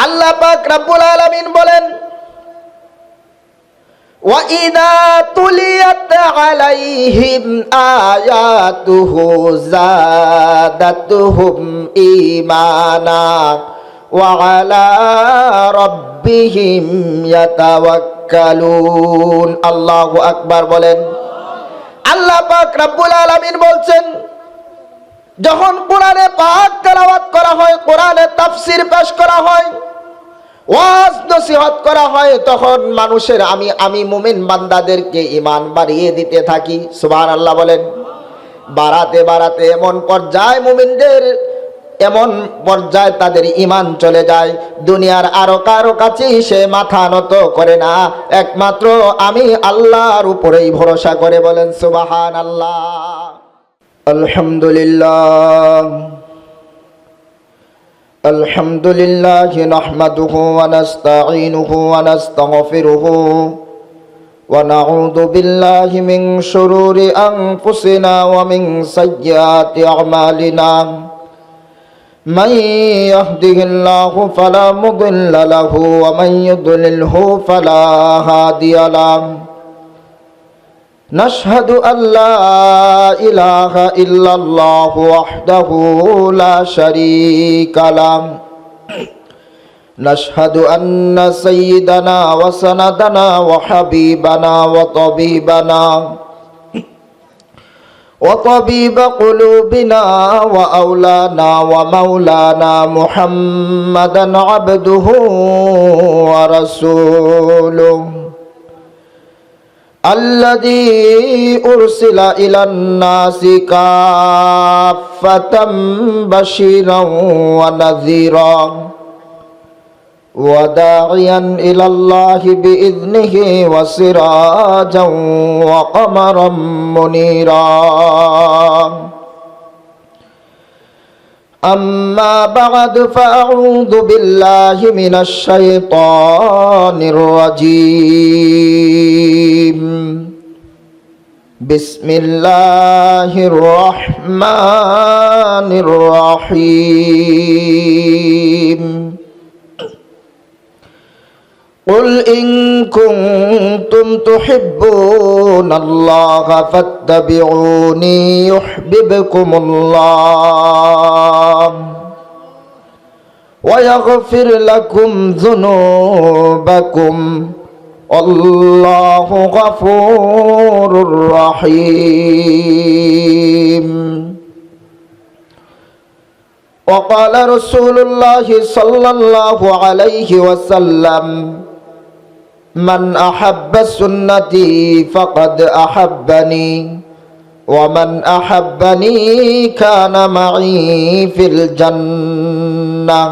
আল্লাহ পাক রব্বুল আলামিন বলেন, وَإِذَا تُلِيَتْ عَلَيْهِمْ آيَاتُهُ زَادَتْهُمْ إِيمَانًا وَعَلَى رَبِّهِمْ يَتَوَكَّلُونَ। আল্লাহু আকবার বলেন। আল্লাহ পাক রব্বুল আলামিন বলছেন, যখন কোরআনে পাক তেলাওয়াত করা হয়, কোরআনে তাফসীর পেশ করা হয়, ওয়াজ নসিহত করা হয়, তখন মানুষের আমি মুমিন বান্দাদেরকে ঈমান বাড়িয়ে দিতে থাকি। সুবহানাল্লাহ বলেন। বাড়াতে বাড়াতে এমন পর্যায়ে মুমিনদের এমন পর্যায়ে তাদের ঈমান চলে যায়, দুনিয়ার আরো কারো কাছেই সে মাথা নত করে না, একমাত্র আমি আল্লাহর উপরেই ভরসা করে। বলেন সুবহানাল্লাহ। আলহামদুলিল্লাহ আলহামদুলিল্লাহ নাহমাদুহু ওয়া নাস্তাঈনুহু ওয়া নাস্তাগফিরুহু ওয়া নাউযু বিল্লাহি মিন শুরুরি আনফুসিনা ওয়া মিন সাইয়্যাতি আমালিনা মান ইয়াহদিহিল্লাহু ফালা মুদিল্লা লাহু ওয়া মান ইউদ্লিলহু ফালা হাদিয়া লাহু। نشهد أن لا إله إلا الله وحده لا شريك له نشهد أن سيدنا وسندنا وحبيبنا وطبيب قلوبنا وأولانا ومولانا محمدا عبده ورسوله الذي أرسل إلى الناس كافة بشيرا ونذيرا وداعيا إلى الله بإذنه وسراجا وقمرا منيرا أما بعد فأعوذ بالله من الشيطان الرجيم بسم الله الرحمن الرحيم قل إن كنتم تحبون الله فاتبعوني يحببكم الله ويغفر لكم ذنوبكم والله غفور رحيم وقال رسول الله صلى الله عليه وسلم من أحب سنتي فقد أحبني ومن أحبني كان معي في الجنة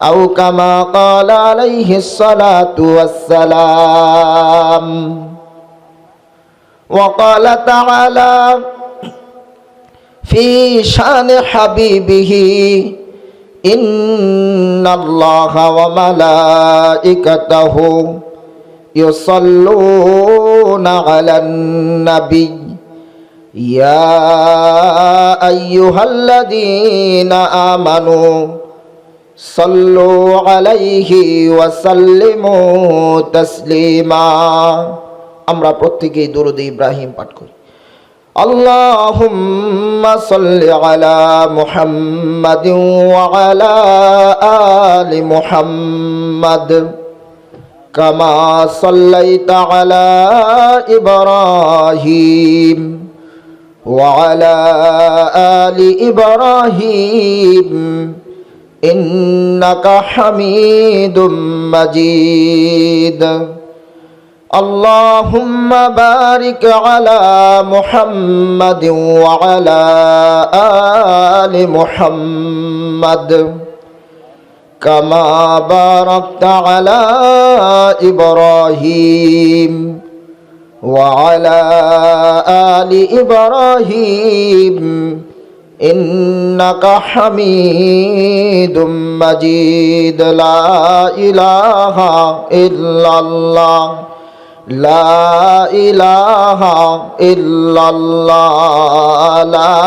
أو كما قال عليه الصلاة والسلام وقال تعالى في شان حبيبه إن الله وملائكته يصلون على النبي يا أيها الذين آمنوا صلوا عليه وسلموا تسليما আমরা প্রত্যেকেই দরুদ ইব্রাহিম পাঠ করি। اللهم صل على محمد وعلى آل محمد كما صليت على إبراهيم وعلى آل إبراهيم إنك حميد مجيد اللهم بارك على محمد وعلى آل محمد كما باركت على إبراهيم وعلى آل إبراهيم إنك حميد مجيد لا إله إلا الله لا إله إلا الله لا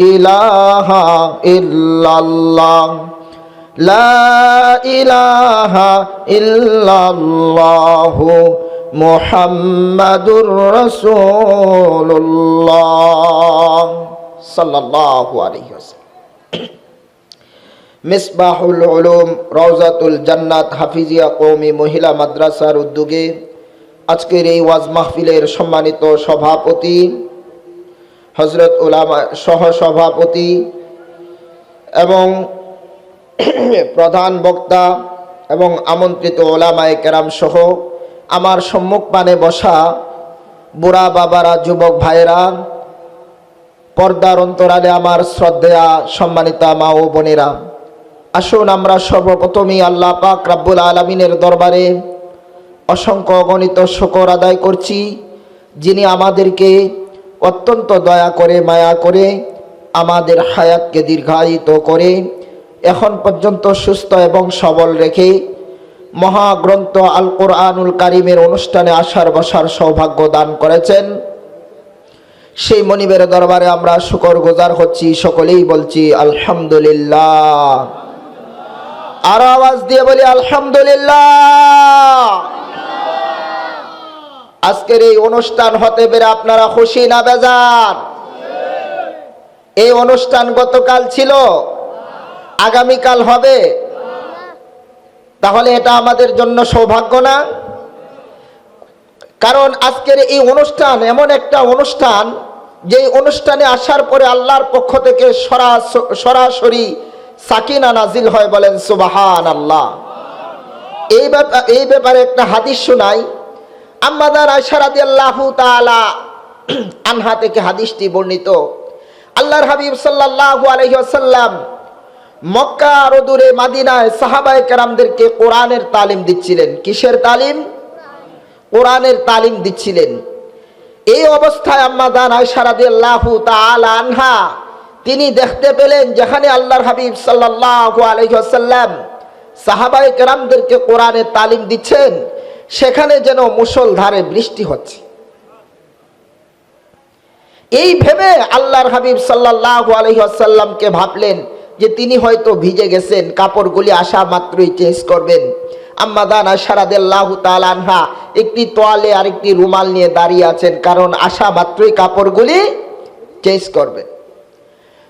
إله إلا الله লা ইলাহা ইল্লাল্লাহু মুহাম্মাদুর রাসূলুল্লাহ সাল্লাল্লাহু আলাইহি ওয়াসাল্লাম। মিসবাহুল উলুম রওজাতুল জান্নাত হাফিজিয়া কওমি মহিলা মাদ্রাসার উদ্যোগে আজকের এই ওয়াজ মাহফিলের সম্মানিত সভাপতি, হযরত উলামা সহ সভাপতি এবং প্রধান বক্তা এবং আমন্ত্রিত ওলামায়ে কেরাম সহ আমার সম্মুখপানে বসা বুড়া বাবারা, যুবক ভাইয়েরা, পর্দার অন্তরালে আমার শ্রদ্ধেয়া সম্মানিতা মা ও বোনেরা, আসুন আমরা সর্বপ্রথমই আল্লাহ পাক রব্বুল আলামিনের দরবারে অসংখ্য অগণিত শুকর আদায় করছি, যিনি আমাদেরকে অত্যন্ত দয়া করে মায়া করে আমাদের হায়াতকে দীর্ঘায়িত করে এখন পর্যন্ত সুস্থ এবং সবল রেখে মহাগ্রন্থ আল কোরআনুল কারীমের অনুষ্ঠানে আসার বসার সৌভাগ্য দান করেছেন। সেই মনিবের দরবারে আমরা শুকরগুজার হচ্ছি, সকলেই বলছি আলহামদুলিল্লাহ। আরো আওয়াজ দিয়ে বলি আলহামদুলিল্লাহ। আজকের এই অনুষ্ঠান হতে পেরে আপনারা খুশি না বেজার? এই অনুষ্ঠান গতকাল ছিল, আগামীকাল হবে, তাহলে এটা আমাদের জন্য সৌভাগ্য না? কারণ আজকের এই অনুষ্ঠান এমন একটা অনুষ্ঠান, যেই অনুষ্ঠানে আসার পরে আল্লাহর পক্ষ থেকে সরাসরি সাকিনা নাজিল হয়। বলেন সুবহানাল্লাহ। এই ব্যাপারে একটা হাদিস শোনাই। আম্মাদার আয়েশা রাদিয়াল্লাহু তাআলা আনহা থেকে হাদিসটি বর্ণিত। আল্লাহর হাবিব সাল্লাল্লাহু আলাইহি ওয়াসাল্লাম মক্কা আর দূরে মদিনায় সাহাবায়ে কেরামদেরকে কোরআনের তালিম দিচ্ছিলেন। কিসের তালিম? কোরআনের তালিম দিচ্ছিলেন। এই অবস্থায় আম্মাদান আয়েশা রাদিয়াল্লাহু তাআলা আনহা তিনি দেখতে পেলেন যেখানে আল্লাহর হাবিব সাল্লাল্লাহু আলাইহি ওয়াসাল্লাম সাহাবায়ে কেরামদেরকে কোরআনের তালিম দিচ্ছেন, সেখানে যেন মুষলধারে বৃষ্টি হচ্ছে। এই ভেবে আল্লাহর হাবিব সাল্লাল্লাহু আলাইহি ওয়াসাল্লামকে ভাবলেন যে তিনি হয়তো ভিজে গেছেন, কাপড়গুলি আসা মাত্রই চেঞ্জ করবেন। আম্মাদান আয়েশা রাদিয়াল্লাহু তাআলা আনহা একটি তোয়ালে আর একটি রুমাল নিয়ে দাঁড়িয়ে আছেন, কারণ আসা মাত্রই কাপড়গুলি চেঞ্জ করবেন।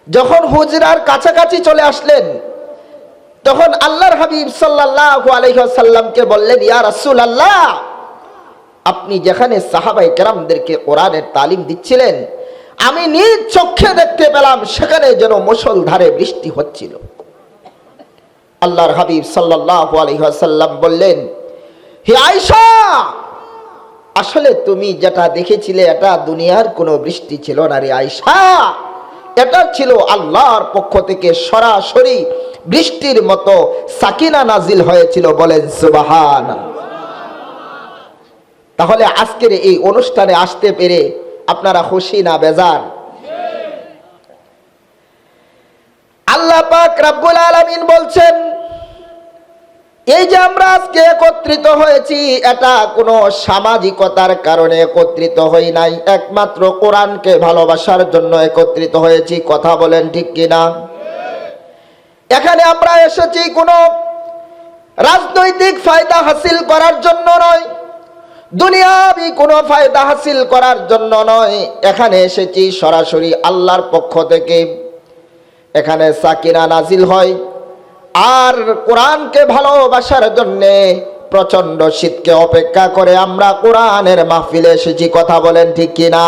যখন হুজরার কাছাকাছি চলে আসলেন, তখন আল্লাহর হাবিব সাল্লাল্লাহু আলাইহি ওয়াসাল্লামকে বললেন, ইয়া রাসূলুল্লাহ, আপনি যেখানে সাহাবায়ে কেরামদেরকে কোরআনের তালিম দিচ্ছিলেন, আমি নিজ চোখে দেখতে পেলাম সেখানে যেন মুষলধারে বৃষ্টি হচ্ছিল। আল্লাহর হাবিব সাল্লাল্লাহু আলাইহি ওয়াসাল্লাম বললেন, হে আয়েশা, আসলে তুমি যেটা দেখেছিলে এটা দুনিয়ার কোনো বৃষ্টি ছিল না রে আয়েশা, এটা ছিল আল্লাহর পক্ষ থেকে সরাসরি বৃষ্টির মতো সাকিনা নাজিল হয়েছিল। বলেন সুবহানাল্লাহ। তাহলে আজকের এই অনুষ্ঠানে আসতে পেরে আপনারা খুশি না বেজার? আল্লাহ পাক রব্বুল আলামিন বলছেন, এই যে আমরা আজকে একত্রিত হয়েছি, এটা কোনো সামাজিকতার কারণে একত্রিত হই নাই, একমাত্র কোরআনকে ভালোবাসার জন্য একত্রিত হয়েছি। কথা বলেন ঠিক কিনা? এখানে আমরা এসেছি কোনো রাজনৈতিক ফায়দা হাসিল করার জন্য নয়, দুনিয়াবি কোনো ফায়দা হাসিল করার জন্য নয়। এখানে এসেছি সরাসরি আল্লাহর পক্ষ থেকে। এখানে সাকিনা নাজিল হয়, আর কোরআনকে ভালোবাসার জন্যে প্রচন্ড শীতকে অপেক্ষা করে আমরা কোরআনের মাহফিলে এসেছি। কথা বলেন ঠিক কিনা?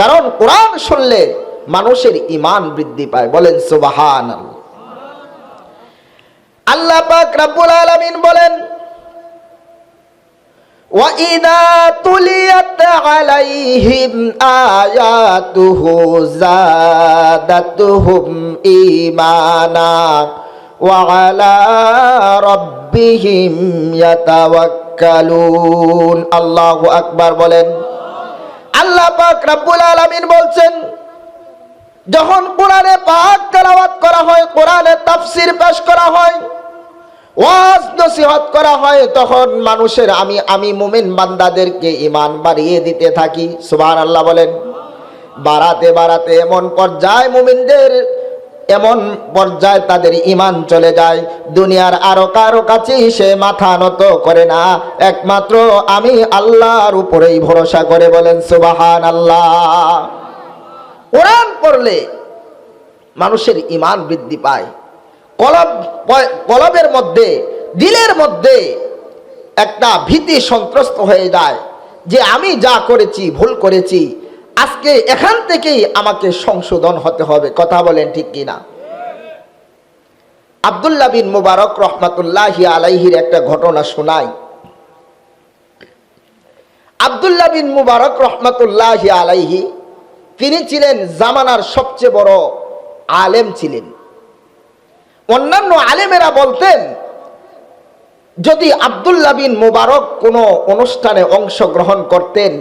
কারণ কোরআন শুনলে মানুষের ঈমান বৃদ্ধি পায়। বলেন সুবহানাল্লাহ। আল্লাহ পাক রব্বুল আলামিন বলেন, وَإِذَا تُلِيَتْ عَلَيْهِمْ آيَاتُهُ زَادَتْهُمْ إِيمَانًا وَعَلَى رَبِّهِمْ يَتَوَكَّلُونَ। আল্লাহু আকবার বলেন। আল্লাহ পাক রব্বুল আলামিন বলছেন, যখন কোরআনে পাক তেলাওয়াত করা হয়, কোরআনের তাফসীর পেশ করা হয়, ওয়াজ নসিহত করা হয়, তখন মানুষের আমি মুমিন বান্দাদেরকে ঈমান বাড়িয়ে দিতে থাকি। সুবহানাল্লাহ বলেন। বাড়াতে বাড়াতে এমন পর্যায়ে মুমিনদের এমন পর্যায়ে তাদের ঈমান চলে যায়, দুনিয়ার আরো কারো কাছেই সে মাথা নত করে না, একমাত্র আমি আল্লাহর উপরেই ভরসা করে। বলেন সুবহানাল্লাহ। কোরআন পড়লে মানুষের ঈমান বৃদ্ধি পায়, কলবের মধ্যে, দিলের মধ্যে একটা ভীতি সন্ত্রস্ত হয়ে যায় যে আমি যা করেছি ভুল করেছি, আজকে এখান থেকেই আমাকে সংশোধন হতে হবে। কথা বলেন ঠিক কিনা? আব্দুল্লাহ বিন মুবারক রহমাতুল্লাহি আলাইহির একটা ঘটনা শোনাই। আব্দুল্লাহ বিন মুবারক রহমাতুল্লাহি আলাইহি তিনি ছিলেন জামানার সবচেয়ে বড় আলেম ছিলেন। অন্যান্য আলেমেরা বলতেন যদি আব্দুল্লাহ বিন মুবারক কোনো অনুষ্ঠানে অংশগ্রহণ করতেন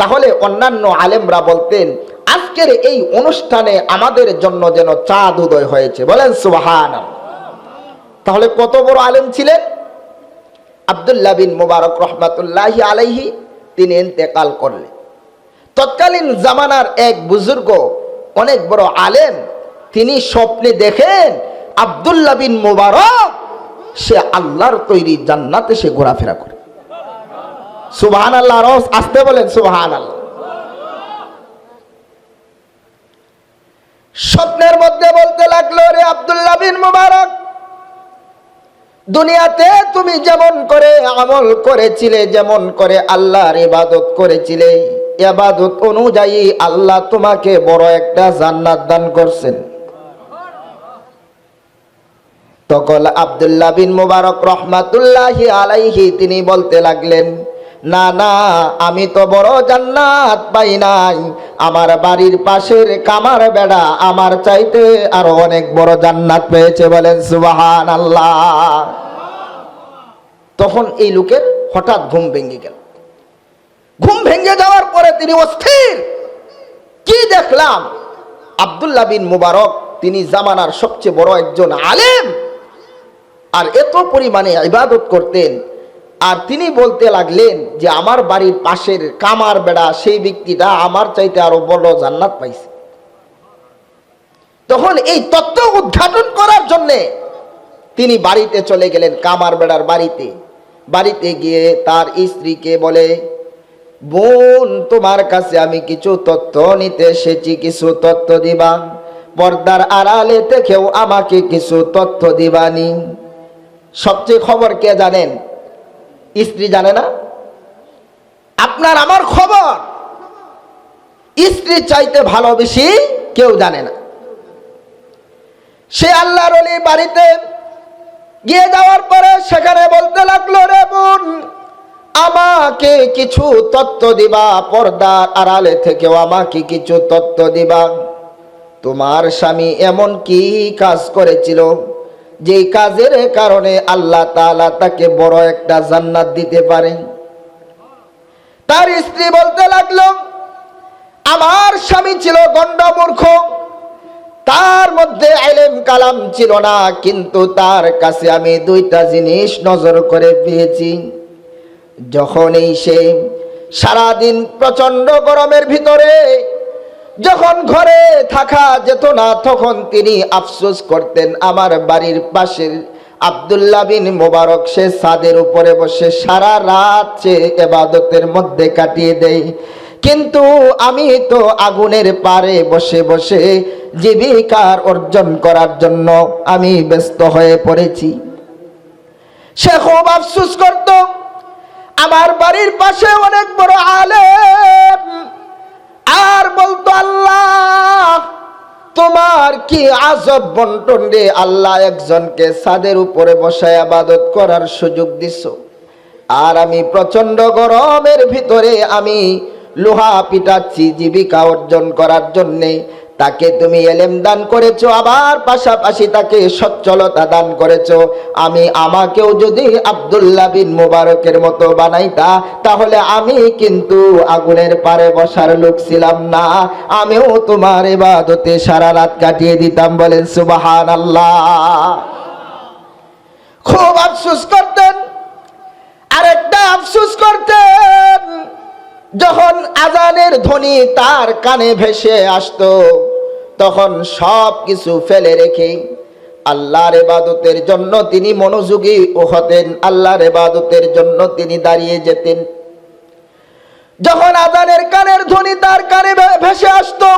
তাহলে অন্যান্য আলেমরা বলতেন আজকের এই অনুষ্ঠানে আমাদের জন্য যেন চাঁদ উদয় হয়েছে। বলেন সুবহানাল্লাহ। তাহলে কত বড় আলেম ছিলেন আব্দুল্লাহ বিন মুবারক রহমাতুল্লাহি আলাইহি। তিনি ইন্তেকাল করলেন। তৎকালীন জামানার এক বুজুর্গ, অনেক বড় আলেম, তিনি স্বপ্নে দেখেন আব্দুল্লাহ বিন মুবারক সে আল্লাহর তৈরি জান্নাতে সে ঘোরাফেরা করে। সুবহানাল্লাহ। আসতে বলেন সুবহানাল্লাহ। স্বপ্নের মধ্যে বলতে লাগলো, রে আব্দুল্লাহ বিন মুবারক, দুনিয়াতে তুমি যেমন করে আমল করেছিলে, যেমন করে আল্লাহর ইবাদত করেছিলে, ইবাদত অনুযায়ী আল্লাহ তোমাকে বড় একটা জান্নাত দান করছেন। তখন আব্দুল্লাহ বিন মুবারক রহমাতুল্লাহি আলাইহি তিনি বলতে লাগলেন, না না, আমি তো বড় জান্নাত পাই নাই, আমার বাড়ির পাশের কামার বেড়া আমার চাইতে আরো অনেক বড় জান্নাত পেয়েছে। বলেন সুবহানাল্লাহ। তখন এই লোকের হঠাৎ ঘুম ভেঙে গেল। ঘুম ভেঙে যাওয়ার পরে তিনি অস্থির, কি দেখলাম? আব্দুল্লাহ বিন মুবারক তিনি জামানার সবচেয়ে বড় একজন আলেম, আর এত পরিমাণে ইবাদত করতেন, আর তিনি বলতে লাগলেন যে আমার বাড়ির পাশের কামার বেড়া সেই ব্যক্তিটা আমার চাইতে আরো বড় জান্নাত পাইছে। তখন এই তত্ত্ব উদ্ঘাটন করার জন্যে তিনি বাড়িতে চলে গেলেন, কামার বেড়ার বাড়িতে। বাড়িতে গিয়ে তার স্ত্রীকে বলে, বোন, তোমার কাছে আমি কিছু তথ্য নিতে এসেছি, কিছু তথ্য দিবা, পর্দার আড়ালে থেকেও আমাকে কিছু তথ্য দিবানি। সবচেয়ে খবর কে জানেন? স্ত্রী জানে না? আপনার আমার খবর স্ত্রী চাইতে ভালোবেসে কেউ জানে না। সে আল্লাহর ওলি বাড়িতে গিয়ে যাওয়ার পরে সেখানে বলতে লাগলো, রে বোন, আমাকে কিছু তথ্য দিবা, পর্দার আড়ালে থেকেও আমাকে কিছু তথ্য দিবা। তোমার স্বামী এমন কি কাজ করেছিল যে কাজের কারণে আল্লাহ তাআলা তাকে বড় একটা জান্নাত দিতে পারে? তার স্ত্রী বলতে লাগলো, আমার স্বামী ছিল গণ্ডমূর্খ, তার মধ্যে ইলম কালাম ছিল না, কিন্তু তার কাছে আমি দুইটা জিনিস নজর করে পেয়েছি। যখনই সে সারাদিন প্রচন্ড গরমের ভিতরে যখন ঘরে থাকা যেত না, তখন তিনি আফসোস করতেন আমার বাড়ির পাশের আব্দুল্লাহ বিন মুবারক সে ছাদের উপরে বসে সারা রাত সে ইবাদতের মধ্যে কাটিয়ে দেয়, কিন্তু আমি তো আগুনের পারে বসে বসে জীবিকার অর্জন করার জন্য আমি ব্যস্ত হয়ে পড়েছি। সে খুব আফসোস করত, আমার বাড়ির পাশে অনেক বড় আলেম, আর বলতো, আল্লাহ তোমার কি আজব বন্টন রে, আল্লাহ একজনকে ছাদের উপরে বসে ইবাদত করার সুযোগ দিছো, আর আমি প্রচন্ড গরমের ভিতরে আমি লোহা পিটাচ্ছি জীবিকা অর্জন করার জন্যে। তাকে তুমি ইলম দান করেছো, আবার পাশাপাশি তাকে সচ্ছলতা দান করেছো। আমাকেও যদি আব্দুল্লাহ বিন মুবারকের মতো বানাইতা, তাহলে আমি কিন্তু আগুনের পারে বসার লোক ছিলাম না, আমিও তোমার ইবাদতে সারা রাত কাটিয়ে দিতাম। বলেন সুবহানাল্লাহ। খুব আফসোস করতেন। আরেকটা আফসোস করতেন, যখন আজানের ধ্বনি তার কানে ভেসে আসতো, তখন সব কিছু ফেলে রেখে আল্লাহর ইবাদতের জন্য তিনি মনোযোগী হতেন, আল্লাহর ইবাদতের জন্য তিনি দাঁড়িয়ে যেতেন। যখন আযানের কানের ধ্বনি তার কানে ভেসে আসতো,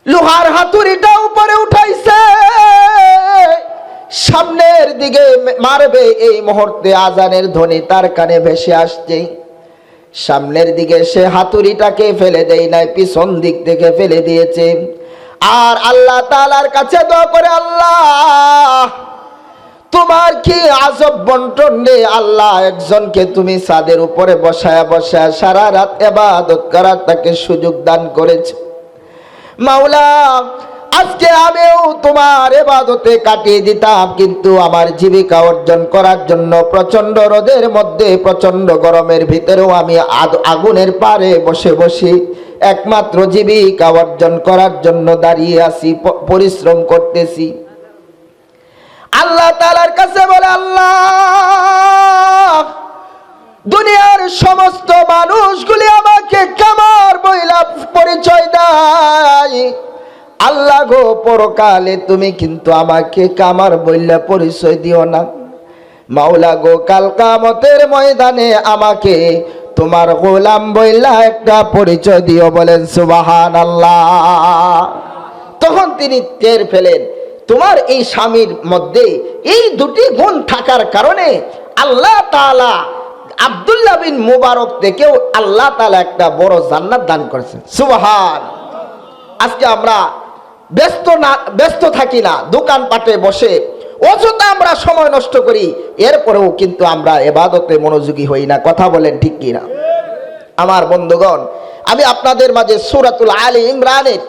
লোহার হাতুড়িটা উপরে উঠাইছে, সামনের দিকে মারবে, এই মুহূর্তে আযানের ধ্বনি তার কানে ভেসে আসছে। সামনের দিকে সে হাতুড়িটাকে ফেলে দেয় নাই, পিছন দিক থেকে ফেলে দিয়েছে। আর আল্লাহ তাআলার কাছে দোয়া করে, আল্লাহ তোমার কি আজব বন্টন রে আল্লাহ, একজনকে তুমি ছাদের উপরে বসায়া বসায়া সারা রাত ইবাদত করার তাকে সুযোগ দান করেছে। মাওলা আজকে আমিও তোমার ইবাদতে কাটিয়ে দিতাম, কিন্তু আমার জীবিকা অর্জন করার জন্য প্রচন্ড রোদের মধ্যে, প্রচন্ড গরমের ভিতরেও আমি আগুনের পারে বসে বসে একমাত্র জীবিকা অর্জন করার জন্য দাঁড়িয়ে আছি, পরিশ্রম করতেছি। আল্লাহ তাআলার কাছে বলে, আল্লাহ দুনিয়ার সমস্ত মানুষগুলি আমাকে কামার বইলা পরিচয় দেয়, আল্লাহ গো পরকালে তুমি কিন্তু আমাকে কামার বইলা পরিচয় দিও না। মাওলা গো কাল কিয়ামতের ময়দানে আমাকে তোমার গোলাম বইলা একটা পরিচয় দিও, বলেন সুবহানাল্লাহ। তখন তিনি টের পেলেন তোমার এই স্বামীর মধ্যে এই দুটি গুণ থাকার কারণে আল্লাহ তাআলা আব্দুল্লাহ বিন মুবারক থেকেও আল্লাহ তাআলা একটা বড় জান্নাত দান করেছেন। সুবহান। আজকে আমরা ব্যস্ত থাকি না, দোকানপাটে বসে অযথা আমরা সময় নষ্ট করি, এরপরেও কিন্তু আমরা ইবাদতে মনোযোগী হই না। কথা বলেন ঠিক কি না? আমার বন্ধুগণ, আমি আপনাদের মাঝে সূরাতুল আলী ইমরানের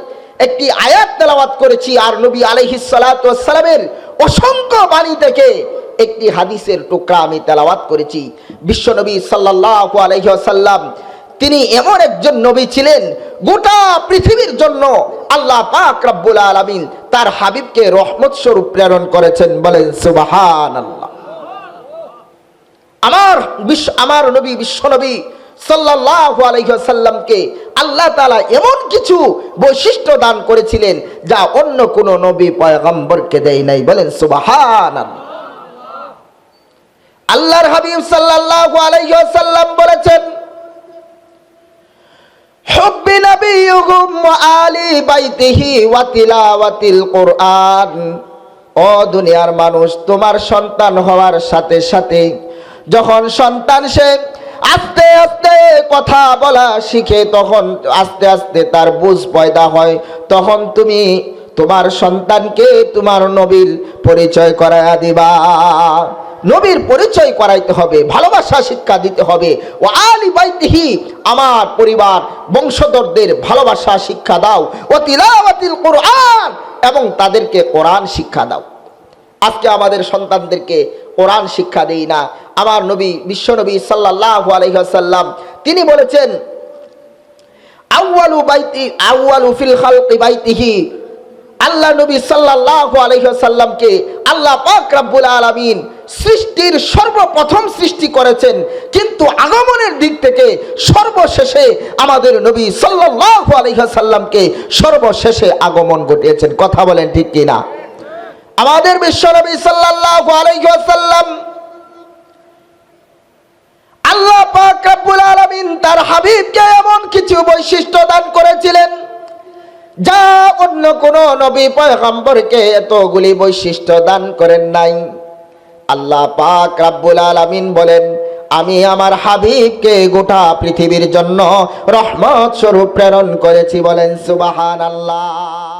একটি আয়াত তেলাওয়াত করেছি, আর নবী আলাইহিস সালাতু ওয়াস সালামের অসংখ্য বাণী থেকে একটি হাদিসের টুকরা আমি তেলাওয়াত করেছি। বিশ্বনবী সাল্লাল্লাহু আলাইহি ওয়াসাল্লাম তিনি এমন একজন নবী ছিলেন, গোটা পৃথিবীর জন্য আল্লাহ পাক রব্বুল আলামিন তার হাবিবকে রহমত স্বরূপ প্রেরণ করেছেন, বলেন সুবহানাল্লাহ। আমার নবী বিশ্বনবী সাল্লাল্লাহু আলাইহি ওয়াসাল্লামকে আল্লাহ তাআলা এমন কিছু বৈশিষ্ট্য দান করেছিলেন যা অন্য কোন নবী পয়গম্বরকে দেয় নাই, বলেন সুবহানাল্লাহ। আল্লাহর হাবিব সাল্লাল্লাহু আলাইহি ওয়াসাল্লাম বলেছেন, হুব্বি নবিয়্যিকুম ওয়া আলি বাইতিহি ওয়া তিলাওয়াতিল কুরআন। ও দুনিয়ার মানুষ, তোমার সন্তান হওয়ার সাথে সাথে যখন সন্তান সে আস্তে আস্তে কথা বলা শিখে, তখন আস্তে আস্তে তার বুঝ পয়দা হয়, তখন তুমি তোমার সন্তানকে তোমার নবীর পরিচয় করায়া দিবা। নবীর পরিচয় করাইতে হবে, ভালোবাসা শিক্ষা দিতে হবে। ও আলি বাইতিহি, আমার পরিবার বংশধরদের ভালোবাসা শিক্ষা দাও। ও তিলাওয়াতিল কুরআন, এবং তাদেরকে কোরআন শিক্ষা দাও। আজকে আমাদের সন্তানদেরকে কোরআন শিক্ষা দেই না। আমার নবী বিশ্বনবী সাল্লাল্লাহু আলাইহি ওয়াসাল্লাম তিনি বলেছেন, আউয়ালু ফিল খালকি বাইতিহি। আল্লাহ নবী সাল্লাল্লাহু আলাইহি ওয়াসাল্লামকে আল্লাহ পাক রব্বুল আলামিন সৃষ্টির সর্বপ্রথম সৃষ্টি করেছেন, কিন্তু আগমনের দিক থেকে সর্বশেষে আমাদের নবী সাল্লাল্লাহু আলাইহি ওয়াসাল্লামকে সর্বশেষে আগমন ঘটিয়েছেন। কথা বলেন ঠিক কি না? আমাদের বিশ্বনবী সাল্লাল্লাহু আলাইহি ওয়াসাল্লাম আল্লাহ পাক রব্বুল আলামিন তার হাবিবকে এমন কিছু বৈশিষ্ট্য দান করেছিলেন যা অন্য কোন নবী পয়গম্বরকে এতগুলি বৈশিষ্ট্য দান করেন নাই। আল্লাহ পাক রব্বুল আলামিন বলেন, আমি আমার হাবিবকে গোটা পৃথিবীর জন্য রহমত স্বরূপ প্রেরণ করেছি, বলেন সুবহানাল্লাহ।